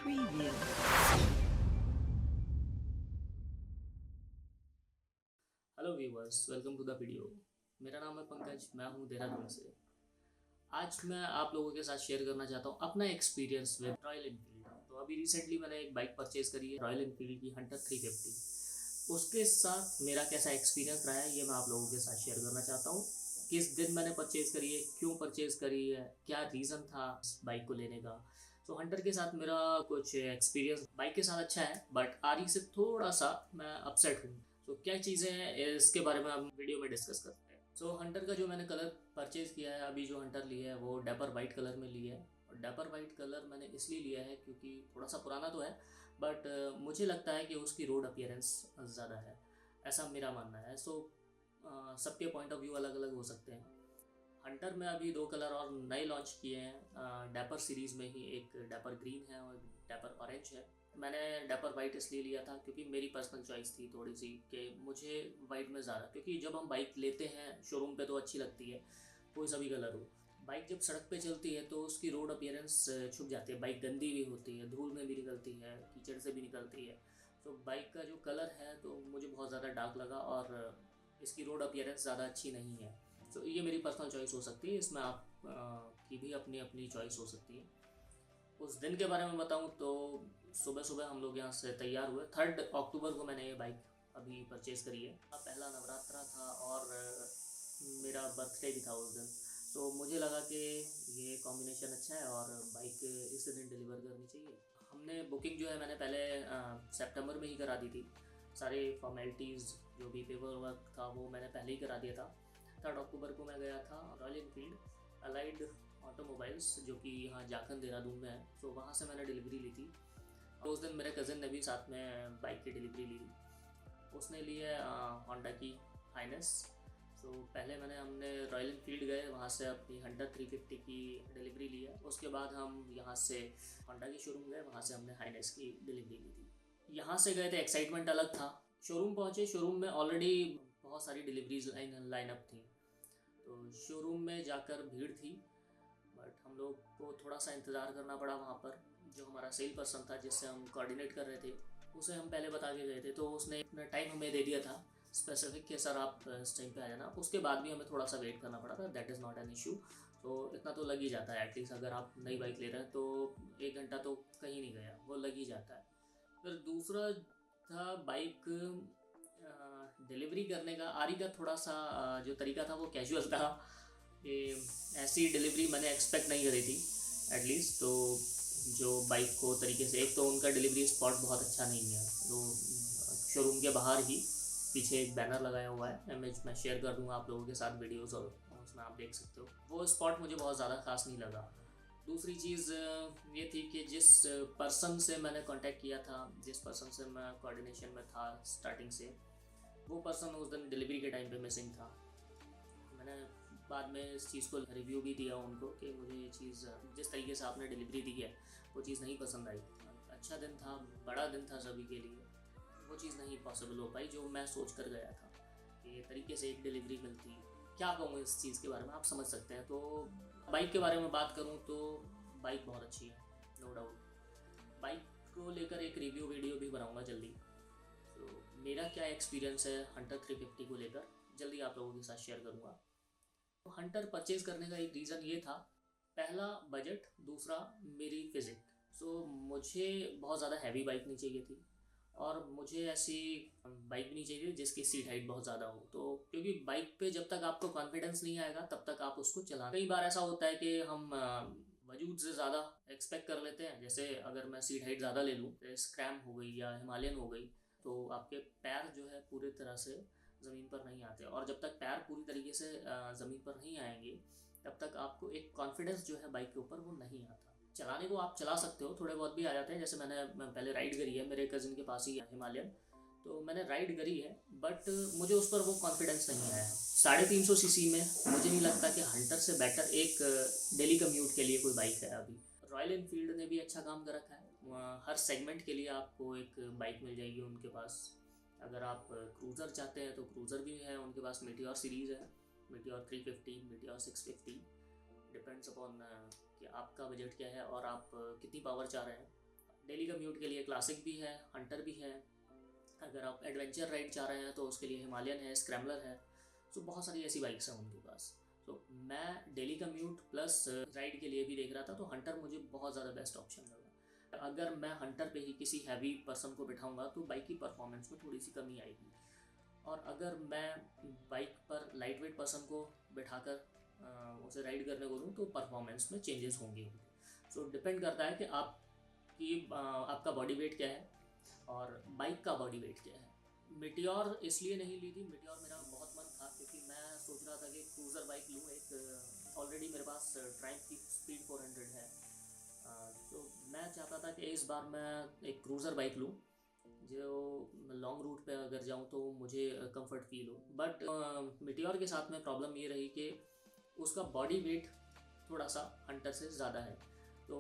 Preview. Hello viewers, welcome to the video. मेरा नाम है पंकज, मैं हूँ देहरादून से। आज मैं आप लोगों के साथ शेयर करना चाहता हूँ अपना एक्सपीरियंस विद रॉयल इनफील्ड। तो अभी रिसेंटली मैंने एक बाइक परचेज़ करी है, रॉयल इनफील्ड की हंटर 350। उसके साथ मेरा कैसा एक्सपीरियंस रहा है ये मैं आप लोगों के साथ शेयर करना चाहता हूँ। किस दिन मैंने परचेज़ करी है, क्यों परचेज़ करी है, क्या रीज़न था इस बाइक को लेने का। तो हंटर के साथ मेरा कुछ एक्सपीरियंस बाइक के साथ अच्छा है, बट आरी से थोड़ा सा मैं अपसेट हूँ। तो क्या चीज़ें हैं इसके बारे में हम वीडियो में डिस्कस करते हैं। सो हंटर का जो मैंने कलर परचेज़ किया है, अभी जो हंटर लिया है वो डेपर वाइट कलर में लिया है। और डेपर वाइट कलर मैंने इसलिए लिया है क्योंकि थोड़ा सा पुराना तो है, बट मुझे लगता है कि उसकी रोड अपीयरेंस ज़्यादा है, ऐसा मेरा मानना है। सो सबके पॉइंट ऑफ व्यू अलग अलग हो सकते हैं। हंटर में अभी दो कलर और नए लॉन्च किए हैं डेपर सीरीज़ में ही। एक डेपर ग्रीन है और डेपर ऑरेंज है। मैंने डेपर वाइट इसलिए लिया था क्योंकि मेरी पर्सनल चॉइस थी थोड़ी सी कि मुझे वाइट में ज़्यादा, क्योंकि जब हम बाइक लेते हैं शोरूम पे तो अच्छी लगती है, कोई सा भी कलर हो। बाइक जब सड़क पे चलती है तो उसकी रोड अपीयरेंस छुप जाती है। बाइक गंदी भी होती है, धूल में भी निकलती है, कीचड़ से भी निकलती है। तो बाइक का जो कलर है तो मुझे बहुत ज़्यादा डार्क लगा और इसकी रोड अपीयरेंस ज़्यादा अच्छी नहीं है। तो ये मेरी पर्सनल चॉइस हो सकती है, इसमें आप की भी अपनी अपनी चॉइस हो सकती है। उस दिन के बारे में बताऊं तो सुबह सुबह हम लोग यहाँ से तैयार हुए। 3 अक्टूबर को मैंने ये बाइक अभी परचेज़ करी है। पहला नवरात्रा था और मेरा बर्थडे भी था उस दिन। तो मुझे लगा कि ये कॉम्बिनेशन अच्छा है और बाइक इस दिन डिलीवर करनी चाहिए। हमने बुकिंग जो है मैंने पहले सितंबर में ही करा दी थी। सारे फॉर्मेलिटीज़ जो भी पेपर वर्क था वो मैंने पहले ही करा दिया था। 3 अक्टूबर को मैं गया था रॉयल इनफील्ड अलाइड ऑटोमोबाइल्स, जो कि यहाँ जाखन देहरादून में है। तो वहाँ से मैंने डिलीवरी ली थी और उस दिन मेरे कज़न ने भी साथ में बाइक की डिलीवरी ली थी। उसने ली है होंडा की हाइनेस। तो पहले हमने रॉयल इनफील्ड गए, वहाँ से अपनी हंटर 350 की डिलीवरी ली है। उसके बाद हम यहाँ से होंडा की शोरूम गए, वहाँ से हमने हाइनेस की डिलीवरी ली थी। यहाँ से गए थे, एक्साइटमेंट अलग था। शोरूम पहुँचे, शोरूम में ऑलरेडी बहुत सारी डिलीवरीज लाइन अप थी। तो शोरूम में जाकर भीड़ थी, बट हम लोग को थोड़ा सा इंतज़ार करना पड़ा वहाँ पर। जो हमारा सेल पर्सन था जिससे हम कोऑर्डिनेट कर रहे थे, उसे हम पहले बता के गए थे, तो उसने अपना टाइम हमें दे दिया था स्पेसिफिक कि सर आप इस टाइम पे आ जाना। उसके बाद भी हमें थोड़ा सा वेट करना पड़ा था, that is not an issue. तो इतना तो लग ही जाता है एटलीस्ट, अगर आप नई बाइक ले रहे हैं तो 1 घंटा तो कहीं नहीं गया, वो लग ही जाता है। फिर दूसरा था बाइक डिलीवरी करने का। आरी का थोड़ा सा जो तरीका था वो कैजुअल था कि ऐसी डिलीवरी मैंने एक्सपेक्ट नहीं करी थी एटलीस्ट। तो जो बाइक को तरीके से, एक तो उनका डिलीवरी स्पॉट बहुत अच्छा नहीं है। तो शोरूम के बाहर ही पीछे एक बैनर लगाया हुआ है, इमेज मैं शेयर कर दूंगा आप लोगों के साथ वीडियोस, और उसमें आप देख सकते हो। वो स्पॉट मुझे बहुत ज़्यादा खास नहीं लगा। दूसरी चीज़ ये थी कि जिस पर्सन से मैंने कांटेक्ट किया था, जिस पर्सन से मैं कोऑर्डिनेशन में था स्टार्टिंग से, वो पर्सन उस दिन डिलीवरी के टाइम पे मिसिंग था। मैंने बाद में इस चीज़ को रिव्यू भी दिया उनको कि मुझे ये चीज़, जिस तरीके से आपने डिलीवरी दी है वो चीज़ नहीं पसंद आई। अच्छा दिन था, बड़ा दिन था सभी के लिए, वो चीज़ नहीं पॉसिबल हो पाई जो मैं सोच कर गया था कि ये तरीके से एक डिलीवरी मिलती। क्या कहूँ इस चीज़ के बारे में, आप समझ सकते हैं। तो बाइक के बारे में बात करूँ तो बाइक बहुत अच्छी है, नो डाउट। बाइक को लेकर एक रिव्यू वीडियो भी बनाऊँगा जल्दी। तो मेरा क्या एक्सपीरियंस है हंटर 350 को लेकर, जल्दी आप लोगों के साथ शेयर करूँगा। तो हंटर परचेज़ करने का एक रीज़न ये था, पहला बजट, दूसरा मेरी फिज़िक। सो मुझे बहुत ज़्यादा हैवी बाइक नहीं चाहिए थी और मुझे ऐसी बाइक भी नहीं चाहिए जिसकी सीट हाइट बहुत ज़्यादा हो। तो क्योंकि बाइक पे जब तक आपको कॉन्फिडेंस नहीं आएगा तब तक आप उसको चला, कई बार ऐसा होता है कि हम वजूद से ज़्यादा एक्सपेक्ट कर लेते हैं। जैसे अगर मैं सीट हाइट ज़्यादा ले लूँ, स्क्रैम हो गई या हिमालयन हो गई, तो आपके पैर जो है पूरी तरह से ज़मीन पर नहीं आते, और जब तक पैर पूरी तरीके से ज़मीन पर नहीं आएंगे तब तक आपको एक कॉन्फिडेंस जो है बाइक के ऊपर वो नहीं आता। चलाने को आप चला सकते हो, थोड़े बहुत भी आ जाते हैं। जैसे मैं पहले राइड करी है, मेरे कज़न के पास ही है हिमालयन, तो मैंने राइड करी है, बट मुझे उस पर वो कॉन्फिडेंस नहीं आया। 350 सीसी में मुझे नहीं लगता कि हंटर से बेटर एक डेली कम्यूट के लिए कोई बाइक है अभी। रॉयल इनफील्ड ने भी अच्छा काम कर रखा है, हर सेगमेंट के लिए आपको एक बाइक मिल जाएगी उनके पास। अगर आप क्रूज़र चाहते हैं तो क्रूज़र भी है उनके पास, मीटियोर सीरीज़ है, मीटियोर 350, मीटियोर 650। डिपेंड्स अपॉन कि आपका बजट क्या है और आप कितनी पावर चाह रहे हैं। डेली कम्यूट के लिए क्लासिक भी है, हंटर भी है। अगर आप एडवेंचर राइड चाह रहे हैं तो उसके लिए हिमालयन है, स्क्रैम्बलर है। सो बहुत सारी ऐसी बाइक्स हैं उनके पास। तो मैं डेली कम्यूट प्लस राइड के लिए भी देख रहा था, तो हंटर मुझे बहुत ज़्यादा बेस्ट ऑप्शन लगा। अगर मैं हंटर पे ही किसी हैवी पर्सन को बिठाऊंगा तो बाइक की परफॉर्मेंस में थोड़ी सी कमी आएगी, और अगर मैं बाइक पर लाइट वेट पर्सन को बिठाकर उसे राइड करने को दूँ तो परफॉर्मेंस में चेंजेस होंगे। सो डिपेंड करता है कि आपका बॉडी वेट क्या है और बाइक का बॉडी वेट क्या है। मिटियोर इसलिए नहीं ली थी, मिटियोर मेरा बहुत मन था क्योंकि मैं सोच रहा था कि क्रूज़र बाइक लूँ एक। ऑलरेडी मेरे पास ट्राइम्फ की स्पीड 400 है। तो मैं चाहता था कि इस बार मैं एक क्रूज़र बाइक लूँ जो लॉन्ग रूट पे अगर जाऊँ तो मुझे कंफर्ट फील हो। बट मिटियोर के साथ में प्रॉब्लम ये रही कि उसका बॉडी वेट थोड़ा सा हंटर से ज़्यादा है। तो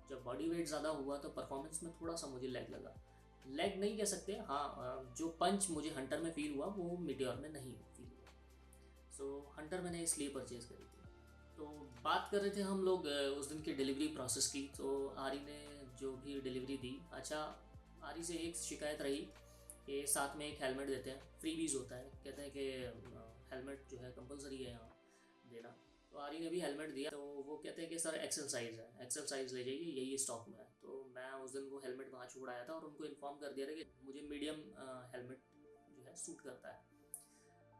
जब बॉडी वेट ज़्यादा हुआ तो परफॉर्मेंस में थोड़ा सा मुझे लैग लगा। लैग नहीं कह सकते, हाँ, जो पंच मुझे हंटर में फील हुआ वो मिटियोर में नहीं फील हुआ। सो हंटर मैंने इसलिए परचेज़ करी थी। तो बात कर रहे थे हम लोग उस दिन की डिलीवरी प्रोसेस की। तो आरी ने जो भी डिलीवरी दी, अच्छा, आरी से एक शिकायत रही कि साथ में एक हेलमेट देते हैं, फ्रीबीज होता है, कहते हैं कि हेलमेट जो है कंपलसरी है यहाँ देना। तो आरी ने भी हेलमेट दिया, तो वो कहते हैं कि सर एक्सेल साइज़ है, एक्सेल साइज़ ले जाइए, यही स्टॉक में है। तो मैं उस दिन वो हेलमेट वहाँ छोड़ाया था और उनको इन्फॉर्म कर दिया था कि मुझे मीडियम हेलमेट जो है सूट करता है।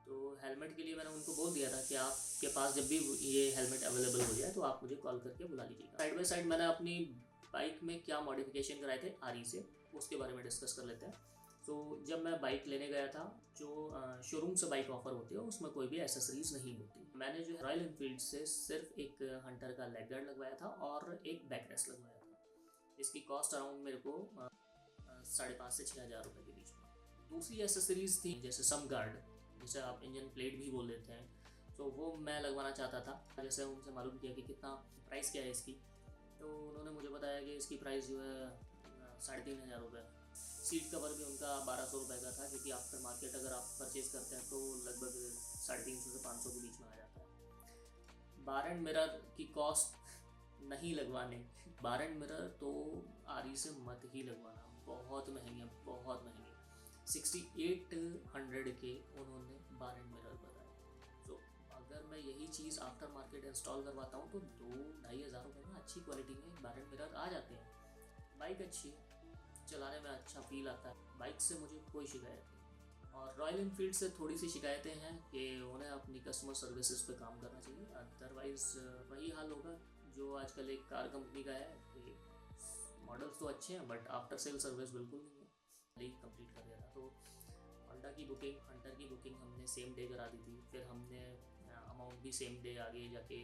तो हेलमेट के लिए मैंने उनको बोल दिया था कि आपके पास जब भी ये हेलमेट अवेलेबल हो जाए तो आप मुझे कॉल करके बुला लीजिएगा। साइड बाय साइड मैंने अपनी बाइक में क्या मॉडिफिकेशन कराए थे आरी से, उसके बारे में डिस्कस कर लेते हैं। तो जब मैं बाइक लेने गया था, जो शोरूम से बाइक ऑफर होती है उसमें कोई भी एसेसरीज नहीं होती। मैंने जो है रॉयल एनफील्ड से सिर्फ एक हंटर का लेग गार्ड लगवाया था और एक बैक रेस्ट लगवाया था। इसकी कॉस्ट अराउंड मेरे को 5,500 से 6,000 रुपये के बीच में। दूसरी एसेसरीज थी जैसे सम गार्ड, जिसे आप इंजन प्लेट भी बोल देते हैं, तो वो मैं लगवाना चाहता था। जैसे उनसे मालूम किया कि कितना प्राइस क्या है इसकी, तो उन्होंने मुझे बताया कि इसकी प्राइस जो है 3,500 रुपये। सीट कवर भी उनका 1,200 रुपये का था, क्योंकि आफ्टर मार्केट अगर आप परचेज़ करते हैं तो लगभग 350 से 500 के बीच में आ जाता है। बार एंड मिरर की कॉस्ट नहीं लगवाने, बार एंड मिरर तो आरी से मत ही लगवाना, बहुत महंगे, बहुत महंगे। 6,800 के उन्होंने बार एंड मिरर बताया। तो अगर मैं यही चीज़ आफ्टर मार्केट इंस्टॉल करवाता हूँ तो 2-2,500 रुपये में अच्छी क्वालिटी में बार एंड मिरर आ जाते हैं। बाइक अच्छी है, चलाने में अच्छा फील आता है, बाइक से मुझे कोई शिकायत नहीं। और रॉयल एनफील्ड से थोड़ी सी शिकायतें हैं कि उन्हें अपनी कस्टमर सर्विसेज पे काम करना चाहिए। अदरवाइज़ वही हाल होगा जो आजकल एक कार कंपनी का है कि मॉडल्स तो अच्छे हैं बट आफ्टर सेल सर्विस बिल्कुल नहीं है। लीक कंप्लीट कर दिया था। तो होंडा की बुकिंग, हंटर की बुकिंग हमने सेम डे करा दी थी। फिर हमने अमाउंट भी सेम डे आगे जाके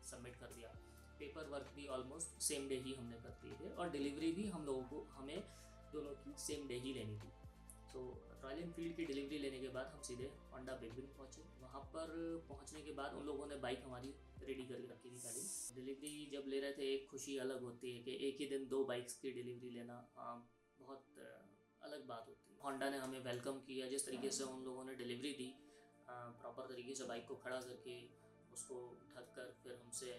सबमिट कर दिया। पेपर वर्क भी ऑलमोस्ट सेम डे ही हमने कर दिए थे, और डिलीवरी भी हमें दोनों की सेम डे ही लेनी थी। तो रॉयल एनफील्ड की डिलीवरी लेने के बाद हम सीधे होंडा बिग विन पहुँचे। वहाँ पर पहुँचने के बाद उन लोगों ने बाइक हमारी रेडी करके रखी थी पहले। डिलीवरी जब ले रहे थे एक खुशी अलग होती है कि एक ही दिन 2 बाइक्स की डिलीवरी लेना बहुत अलग बात होती है। होंडा ने हमें वेलकम किया, जिस तरीके से उन लोगों ने डिलीवरी दी, प्रॉपर तरीके से बाइक को खड़ा करके उसको ढक कर फिर हमसे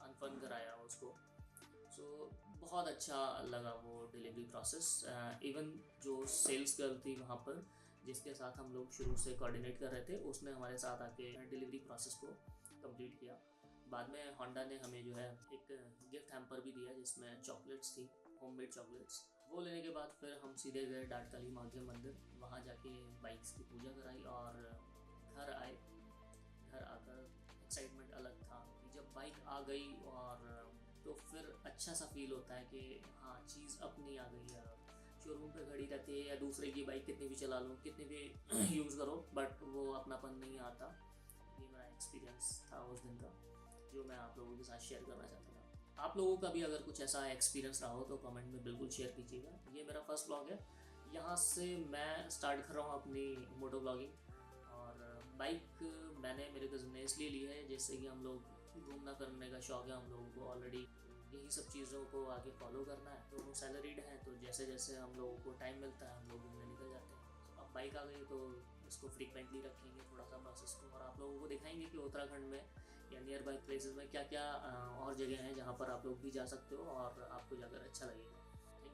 अनफन कराया उसको। सो बहुत अच्छा लगा वो डिलीवरी प्रोसेस। इवन जो सेल्स गर्ल थी वहाँ पर, जिसके साथ हम लोग शुरू से कोऑर्डिनेट कर रहे थे, उसने हमारे साथ आके डिलीवरी प्रोसेस को कंप्लीट किया। बाद में होंडा ने हमें जो है एक गिफ्ट हैम्पर भी दिया जिसमें चॉकलेट्स थी, होममेड चॉकलेट्स। वो लेने के बाद फिर हम सीधे गए डाटकाली माँ के मंदिर। वहाँ जाके बाइक्स की पूजा कराई और घर आए। घर आकर एक्साइटमेंट अलग था कि जब बाइक आ गई, और तो फिर अच्छा सा फील होता है कि हाँ, चीज़ अपनी आ गई है। शोरूम पे खड़ी रहती है या दूसरे की बाइक कितनी भी चला लो, कितनी भी यूज़ करो, बट वो अपनापन नहीं आता। ये मेरा एक्सपीरियंस था उस दिन का, जो मैं आप लोगों के साथ शेयर करना चाहता था। आप लोगों का भी अगर कुछ ऐसा एक्सपीरियंस रहा हो तो कमेंट में बिल्कुल शेयर कीजिएगा। ये मेरा फर्स्ट ब्लॉग है, यहाँ से मैं स्टार्ट कर रहा हूँ अपनी मोटो ब्लॉगिंग। और बाइक मैंने मेरे कज़न ने इसलिए ली है, जैसे कि हम लोग घूमना करने का शौक़ है हम लोगों को ऑलरेडी, यही सब चीज़ों को आगे फॉलो करना है। तो सैलरीड हैं, तो जैसे जैसे हम लोगों को टाइम मिलता है हम लोग घूमने निकल जाते हैं। तो अब बाइक आ गई तो इसको फ्रीक्वेंटली रखेंगे थोड़ा सा प्रोसेस को, और आप लोगों को दिखाएंगे कि उत्तराखंड में या नियर बाई प्लेसेस में क्या क्या और जगह हैं जहाँ पर आप लोग भी जा सकते हो और आपको जाकर अच्छा लगेगा।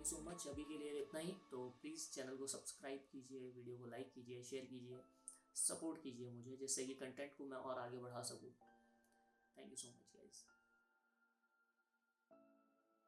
यू सो मच, अभी के लिए इतना ही। तो प्लीज़ चैनल को सब्सक्राइब कीजिए, वीडियो को लाइक कीजिए, शेयर कीजिए, सपोर्ट कीजिए मुझे, जिससे कि कंटेंट को मैं और आगे बढ़ा सकूँ। Thank you so much guys.